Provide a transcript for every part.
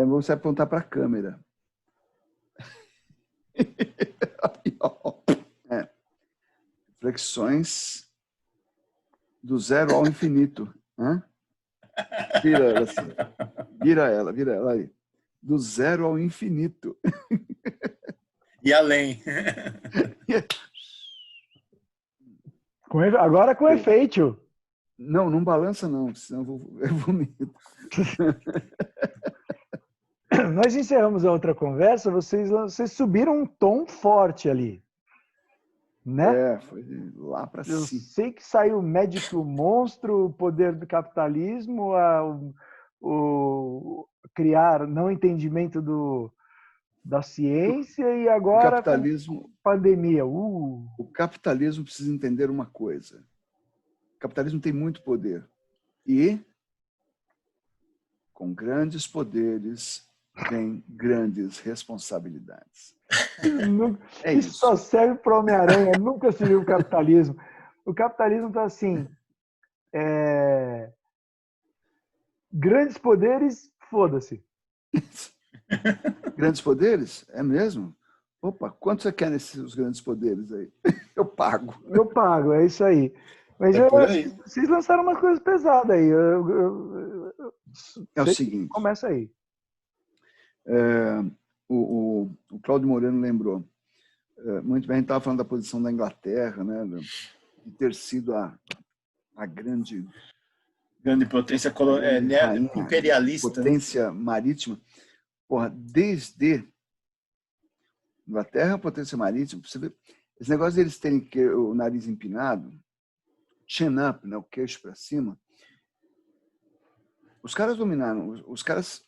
Você apontar para a câmera. Flexões do zero ao infinito. Vira ela assim. Vira ela aí. Do zero ao infinito. E além. Agora com efeito. Não balança não, senão eu vomito. Nós encerramos a outra conversa, vocês subiram um tom forte ali. Né? Foi lá para Eu cima. sei que saiu o médico monstro, o poder do capitalismo, o criar não entendimento da ciência e agora o capitalismo, pandemia. O capitalismo precisa entender uma coisa. O capitalismo tem muito poder. E com grandes poderes vem grandes responsabilidades. Isso só serve para Homem-Aranha, nunca se viu o capitalismo. O capitalismo está assim, grandes poderes, foda-se. Grandes poderes? É mesmo? Opa, quanto você quer nesses grandes poderes aí? Eu pago. Eu pago, é isso aí. Mas vocês lançaram umas coisas pesadas aí. É o seguinte. Começa aí. O Cláudio Moreno lembrou. Muito bem, a gente estava falando da posição da Inglaterra, né, de ter sido a grande potência imperialista. Potência marítima. Porra, desde Inglaterra, potência marítima, você vê, esse negócio deles terem o nariz empinado, chin up, né, o queixo para cima, os caras dominaram, os caras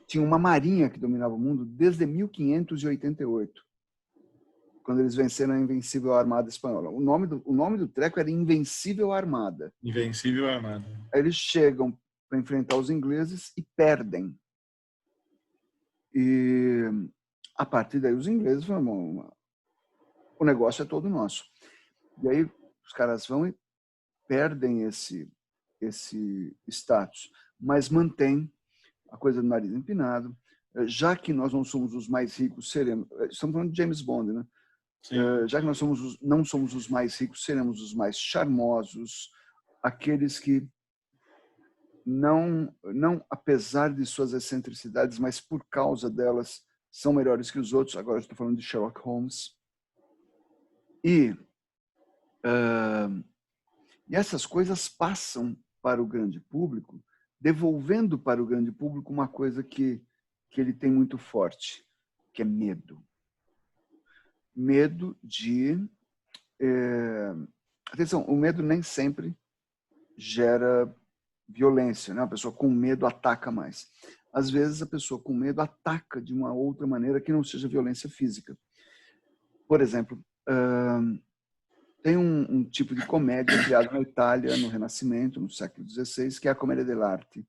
tinham uma marinha que dominava o mundo desde 1588, quando eles venceram a Invencível Armada Espanhola. O nome do treco era Invencível Armada. Invencível Armada. Aí eles chegam para enfrentar os ingleses e perdem. E a partir daí os ingleses falam, o negócio é todo nosso. E aí os caras vão e perdem esse status, mas mantém a coisa do nariz empinado. Já que nós não somos os mais ricos, seremos... Estamos falando de James Bond, né? Já que nós não somos os mais ricos, seremos os mais charmosos, aqueles que não apesar de suas excentricidades, mas por causa delas, são melhores que os outros. Agora estou falando de Sherlock Holmes. E essas coisas passam para o grande público, devolvendo para o grande público uma coisa que ele tem muito forte, que é medo. Medo de... Atenção, o medo nem sempre gera violência, né? A pessoa com medo ataca mais. Às vezes a pessoa com medo ataca de uma outra maneira que não seja violência física. Por exemplo, tem um tipo de comédia criado na Itália no Renascimento, no século XVI, que é a comédia dell'arte,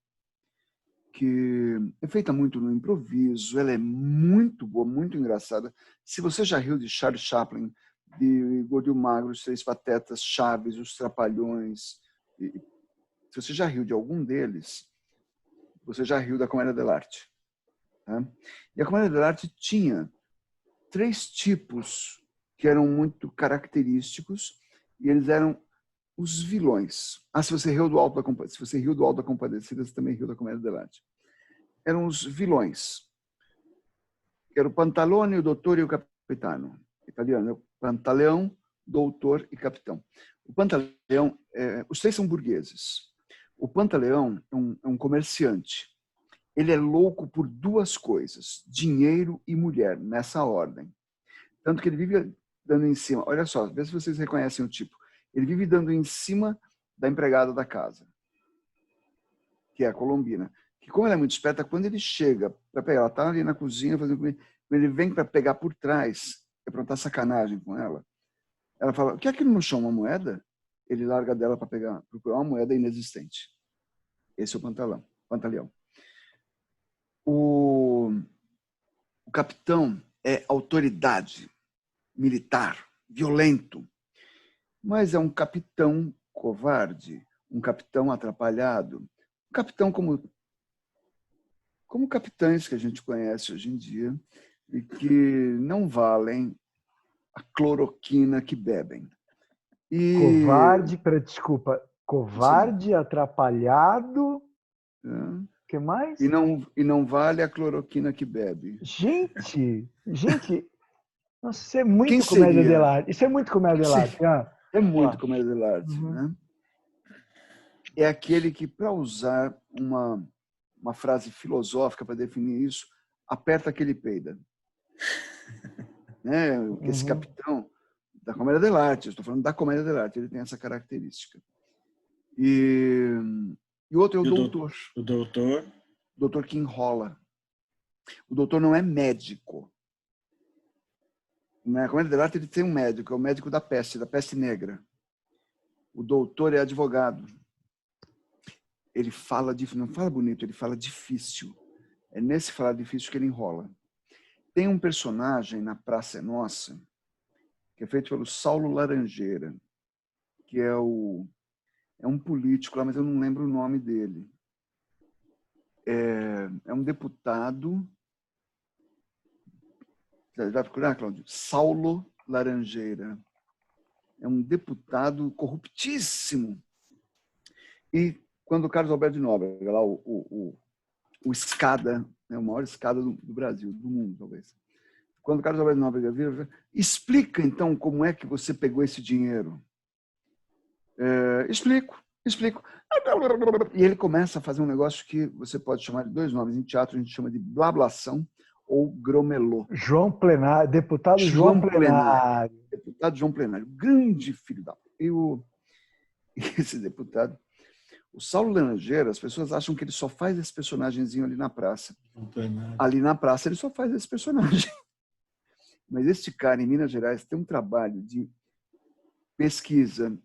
que é feita muito no improviso, ela é muito boa, muito engraçada. Se você já riu de Charlie Chaplin, de Gordo e o Magro, Os Três Patetas, Chaves, Os Trapalhões, se você já riu de algum deles, você já riu da comédia dell'arte. Tá? E a comédia dell'arte tinha 3 tipos que eram muito característicos e eles eram os vilões. Se você riu do Alto da Compadecida, você também riu da comédia dell'arte. Eram os vilões. Era o Pantalone, o Dottore e o Capitano. Italiano, o Pantaleão, Doutor e Capitão. O Pantaleão, os 3 são burgueses. O Pantaleão é um comerciante. Ele é louco por 2 coisas, dinheiro e mulher, nessa ordem. Tanto que ele vive dando em cima. Olha só, vê se vocês reconhecem o tipo. Ele vive dando em cima da empregada da casa, que é a Colombina. Que como ela é muito esperta, quando ele chega para pegar, ela está ali na cozinha fazendo comida, quando ele vem para pegar por trás, é para estar sacanagem com ela, ela fala, o que é aquilo no chão, uma moeda? Ele larga dela para procurar uma moeda inexistente. Esse é o Pantaleão. O capitão é autoridade militar, violento, mas é um capitão covarde, um capitão atrapalhado, um capitão como como capitães que a gente conhece hoje em dia e que não valem a cloroquina que bebem. Covarde, desculpa, covarde, atrapalhado, o que mais? E não vale a cloroquina que bebe. Gente, nossa, isso é muito Quem comédia seria? dell'arte. Isso é muito comédia dell'arte. É muito comédia dell'arte, Uhum. né? É aquele que, para usar uma frase filosófica para definir isso, aperta aquele peida. Né? Esse capitão da comédia dell'arte, eu estou falando da comédia dell'arte, ele tem essa característica. E o outro é o doutor. O doutor? O doutor que enrola. O doutor não é médico. Na comédia dell'arte ele tem um médico, é o médico da peste negra. O doutor é advogado. Ele fala, não fala bonito, ele fala difícil. É nesse falar difícil que ele enrola. Tem um personagem na Praça é Nossa, que é feito pelo Saulo Laranjeira, que é um político lá, mas eu não lembro o nome dele. É um deputado. Você vai procurar, Cláudio? Saulo Laranjeira. É um deputado corruptíssimo. E quando o Carlos Alberto de Nóbrega, lá o escada, né, o maior escada do Brasil, do mundo, talvez. Quando o Carlos Alberto de Nóbrega vira, explica então como é que você pegou esse dinheiro. Explico. E ele começa a fazer um negócio que você pode chamar de dois nomes. Em teatro a gente chama de blablação ou gromelô. João Plenário, deputado João Plenário. Deputado João Plenário, grande filho da... E esse deputado, o Saulo Laranjeira, as pessoas acham que ele só faz esse personagemzinho ali na praça. Ali na praça ele só faz esse personagem. Mas este cara, em Minas Gerais, tem um trabalho de pesquisa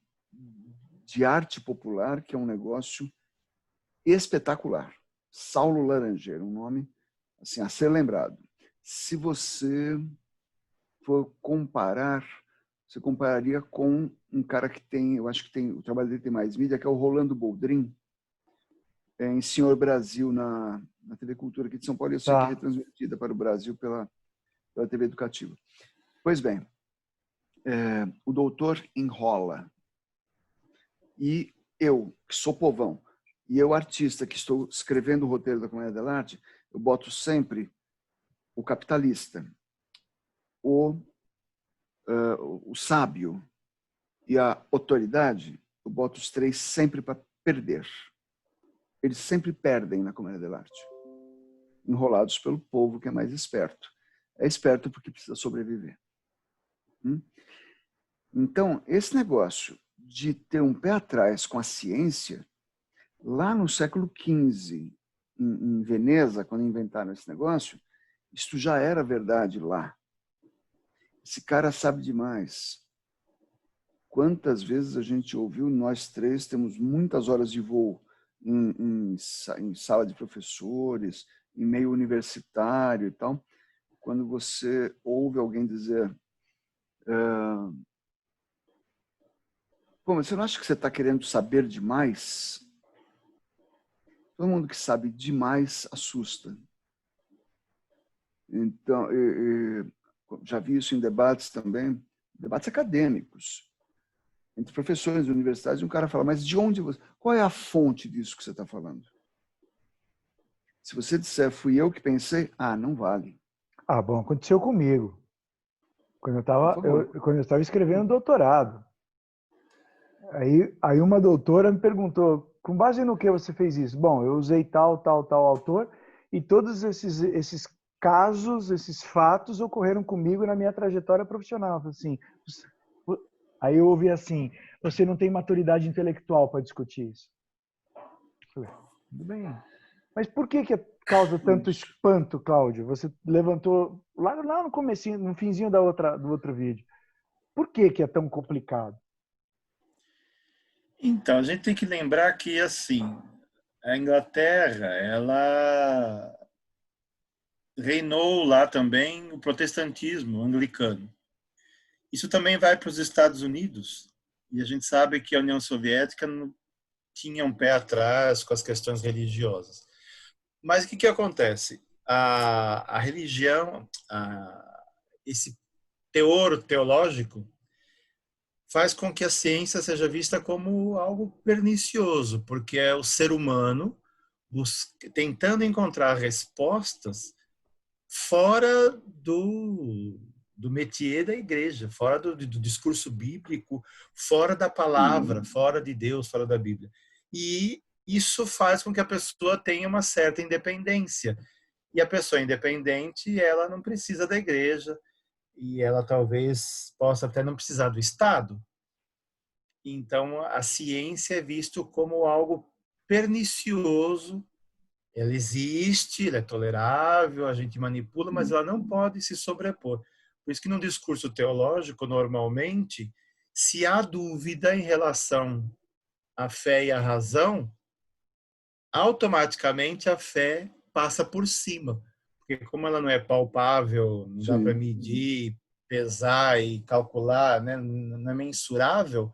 de arte popular que é um negócio espetacular. Saulo Laranjeira, um nome assim, a ser lembrado. Se você for comparar, você compararia com um cara que tem, eu acho que tem, o trabalho dele tem mais mídia, que é o Rolando Boldrin, em Senhor Brasil, na TV Cultura aqui de São Paulo, e eu sei que é retransmitida para o Brasil pela TV Educativa. Pois bem, o doutor enrola. E eu, que sou povão, e eu, artista, que estou escrevendo o roteiro da Comédia dell'arte, eu boto sempre o capitalista, o sábio e a autoridade, eu boto os três sempre para perder. Eles sempre perdem na Comédia dell'arte, enrolados pelo povo que é mais esperto. É esperto porque precisa sobreviver. Então, esse negócio de ter um pé atrás com a ciência, lá no século XV, em Veneza, quando inventaram esse negócio, isso já era verdade lá. Esse cara sabe demais. Quantas vezes a gente ouviu, nós três temos muitas horas de voo em sala de professores, em meio universitário e tal, quando você ouve alguém dizer pô, mas você não acha que você está querendo saber demais? Todo mundo que sabe demais assusta. Então, já vi isso em debates também, debates acadêmicos, entre professores de universidades, e um cara fala, mas de onde você... Qual é a fonte disso que você está falando? Se você disser, fui eu que pensei, não vale. Bom, aconteceu comigo. Quando eu estava escrevendo doutorado. Aí uma doutora me perguntou, com base no que você fez isso? Bom, eu usei tal autor e todos esses casos, esses fatos ocorreram comigo na minha trajetória profissional. Assim, aí eu ouvi assim, você não tem maturidade intelectual para discutir isso. Eu falei, tudo bem. Mas por que causa tanto espanto, Cláudio? Você levantou lá no comecinho, no finzinho do outro vídeo. Por que é tão complicado? Então, a gente tem que lembrar que, assim, a Inglaterra, ela reinou lá também o protestantismo anglicano. Isso também vai para os Estados Unidos, e a gente sabe que a União Soviética tinha um pé atrás com as questões religiosas. Mas o que acontece? A religião, esse teor teológico, faz com que a ciência seja vista como algo pernicioso, porque é o ser humano tentando encontrar respostas fora do métier da igreja, fora do discurso bíblico, fora da palavra, fora de Deus, fora da Bíblia. E isso faz com que a pessoa tenha uma certa independência. E a pessoa independente, ela não precisa da igreja, e ela talvez possa até não precisar do Estado. Então, a ciência é visto como algo pernicioso. Ela existe, ela é tolerável, a gente manipula, mas ela não pode se sobrepor. Por isso que no discurso teológico, normalmente, se há dúvida em relação à fé e à razão, automaticamente a fé passa por cima. Porque como ela não é palpável, não dá para medir, pesar e calcular, né? Não é mensurável,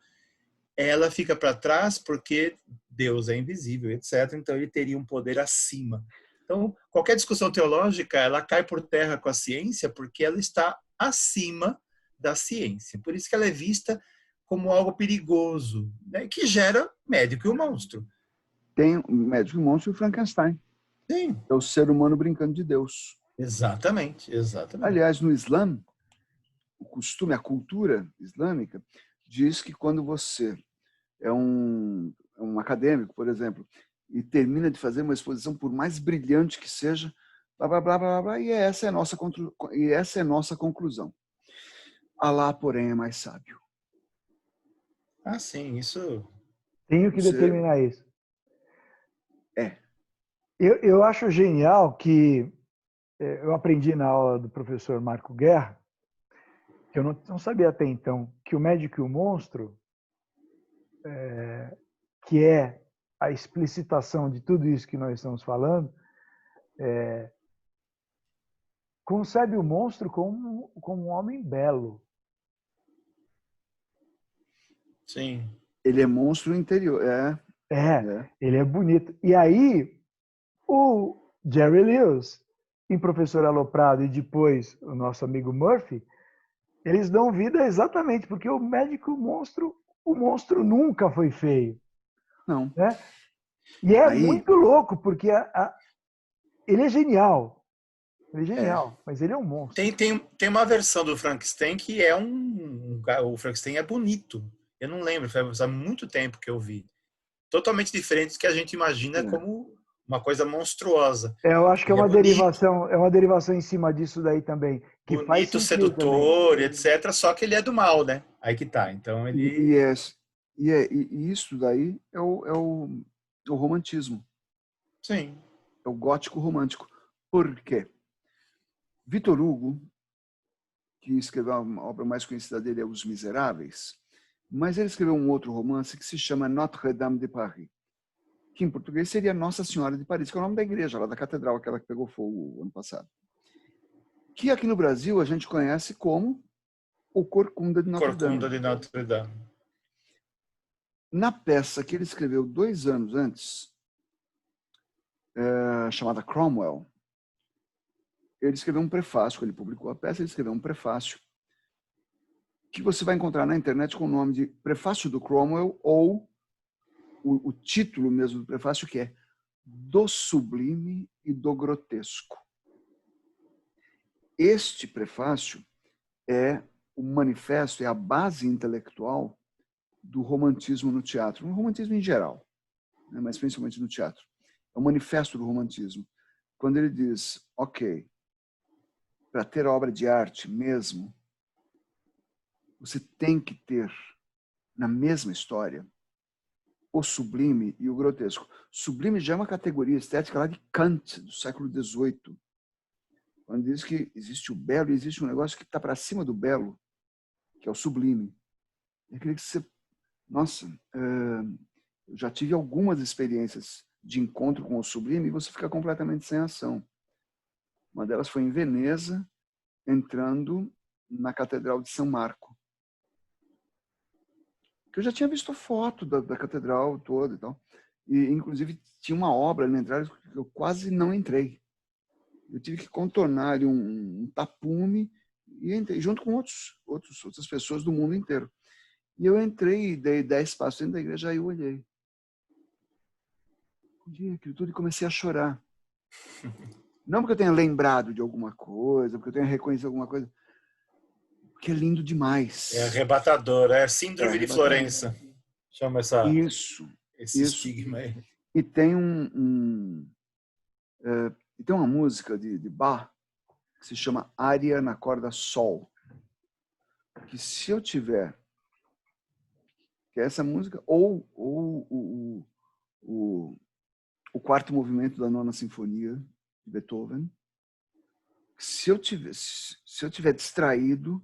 ela fica para trás porque Deus é invisível, etc. Então ele teria um poder acima. Então, qualquer discussão teológica, ela cai por terra com a ciência porque ela está acima da ciência. Por isso que ela é vista como algo perigoso, né? Que gera médico e o monstro. Tem o médico e o monstro e o Frankenstein. Sim. É o ser humano brincando de Deus. Exatamente, exatamente. Aliás, no Islã, o costume, a cultura islâmica diz que quando você é um acadêmico, por exemplo, e termina de fazer uma exposição, por mais brilhante que seja, blá, blá, blá, blá, blá, e essa é a nossa conclusão. Alá, porém, é mais sábio. Ah, sim, isso... Tenho que determinar isso. É. Eu acho genial que eu aprendi na aula do professor Marco Guerra, que eu não sabia até então, que o médico e o monstro, que é a explicitação de tudo isso que nós estamos falando, concebe o monstro como um homem belo. Sim. Ele é monstro interior. Ele é bonito. E aí, o Jerry Lewis, em Professor Aloprado, e depois o nosso amigo Murphy, eles dão vida exatamente porque o médico o monstro nunca foi feio. Não. Né? E é aí, muito louco, porque ele é genial. Ele é genial, mas ele é um monstro. Tem uma versão do Frankenstein que é o Frankenstein é bonito. Eu não lembro, faz muito tempo que eu vi. Totalmente diferente do que a gente imagina como uma coisa monstruosa. Eu acho que Ele é uma derivação em cima disso daí também. Que faz bonito, sentido sedutor, também. etc. Só que ele é do mal, né? Aí que tá. Então ele... E isso daí é o romantismo. Sim. É o gótico romântico. Por quê? Victor Hugo, que escreveu a obra mais conhecida dele é Os Miseráveis, mas ele escreveu um outro romance que se chama Notre-Dame de Paris, que em português seria Nossa Senhora de Paris, que é o nome da igreja, lá da catedral, aquela que pegou fogo ano passado. Que aqui no Brasil a gente conhece como o Corcunda de Notre Dame. Corcunda de Notre Dame. Na peça que ele escreveu 2 anos antes, chamada Cromwell, ele escreveu um prefácio, ele publicou a peça, ele escreveu um prefácio que você vai encontrar na internet com o nome de Prefácio do Cromwell ou o título mesmo do prefácio, que é Do Sublime e do Grotesco. Este prefácio é o manifesto, é a base intelectual do romantismo no teatro, no romantismo em geral, né, mas principalmente no teatro. É o manifesto do romantismo. Quando ele diz, ok, para ter obra de arte mesmo, você tem que ter na mesma história o sublime e o grotesco. Sublime já é uma categoria estética lá de Kant, do século XVIII, quando diz que existe o belo e existe um negócio que está para cima do belo, que é o sublime. Eu queria que você... Nossa, eu já tive algumas experiências de encontro com o sublime e você fica completamente sem ação. Uma delas foi em Veneza, entrando na Catedral de São Marco. Que eu já tinha visto foto da catedral toda e tal. E, inclusive, tinha uma obra na entrada que eu quase não entrei. Eu tive que contornar ali um tapume e entrei junto com outras pessoas do mundo inteiro. E eu entrei, dei 10 passos dentro da igreja, aí eu olhei. Vi aquilo tudo e comecei a chorar. Não porque eu tenha lembrado de alguma coisa, porque eu tenha reconhecido alguma coisa, porque é lindo demais. É arrebatador, é síndrome de Florença. Chama Isso. esse estigma aí. E tem tem uma música de Bach que se chama Ária na corda Sol. Que se eu tiver, que é essa música, ou o quarto movimento da Nona Sinfonia de Beethoven, se eu tiver distraído,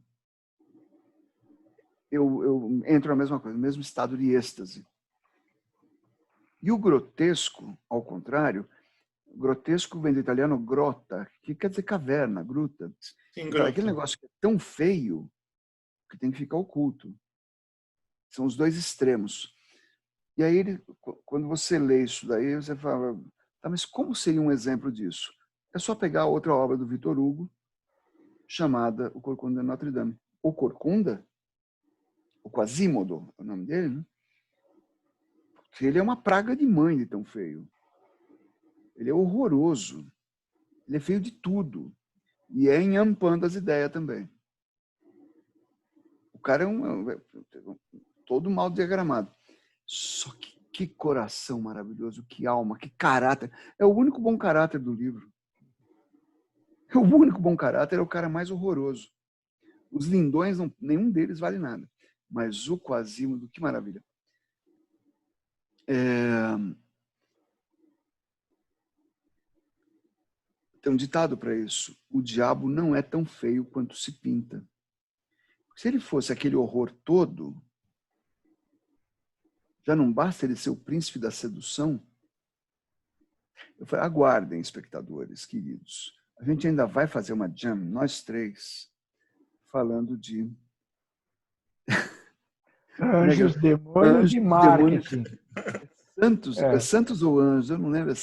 eu entro na mesma coisa, no mesmo estado de êxtase. E o grotesco, ao contrário, grotesco vem do italiano grota, que quer dizer caverna, gruta. Sim, Então, aquele negócio que é tão feio que tem que ficar oculto. São os dois extremos. E aí, quando você lê isso daí, você fala, tá, mas como seria um exemplo disso? É só pegar outra obra do Victor Hugo, chamada O Corcunda de Notre Dame. O Corcunda, o Quasimodo, é o nome dele, né? Porque ele é uma praga de mãe de tão feio. Ele é horroroso. Ele é feio de tudo. E é enhampando as ideias também. O cara é todo mal diagramado. Só que coração maravilhoso, que alma, que caráter. É o único bom caráter do livro. O único bom caráter é o cara mais horroroso. Os lindões, nenhum deles vale nada. Mas o Quasimodo, que maravilha. Tem um ditado para isso. O diabo não é tão feio quanto se pinta. Se ele fosse aquele horror todo, já não basta ele ser o príncipe da sedução? Eu falei, aguardem, espectadores queridos. A gente ainda vai fazer uma jam, nós três, falando de... Anjos, demônios e marketing. Santos ou anjos? Eu não lembro.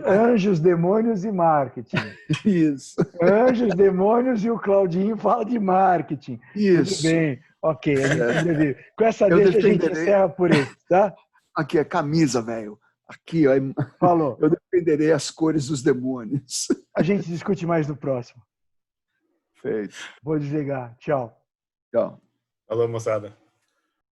Anjos, demônios e marketing. Isso. Anjos, demônios e o Claudinho fala de marketing. Isso. Tudo bem. Ok, a gente com essa deixa a gente encerra por esse, tá? Aqui é camisa, velho. Aqui, ó. Falou. Eu defenderei as cores dos demônios. A gente discute mais no próximo. Feito. Vou desligar. Tchau. Tchau. Falou, moçada.